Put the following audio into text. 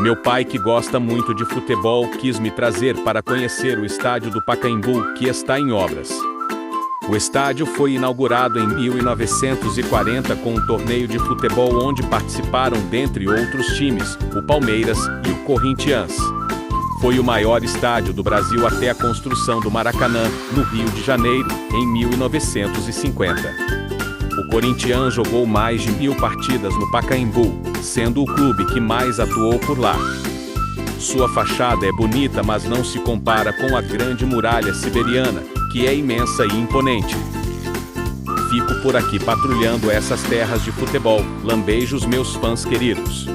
Meu pai, que gosta muito de futebol, quis me trazer para conhecer o estádio do Pacaembu, que está em obras. O estádio foi inaugurado em 1940 com um torneio de futebol onde participaram, dentre outros times, o Palmeiras e o Corinthians. Foi o maior estádio do Brasil até a construção do Maracanã, no Rio de Janeiro, em 1950. O Corinthians jogou mais de 1000 partidas no Pacaembu, sendo o clube que mais atuou por lá. Sua fachada é bonita, mas não se compara com a Grande Muralha Siberiana, que é imensa e imponente. Fico por aqui patrulhando essas terras de futebol. Lambeijos, meus fãs queridos.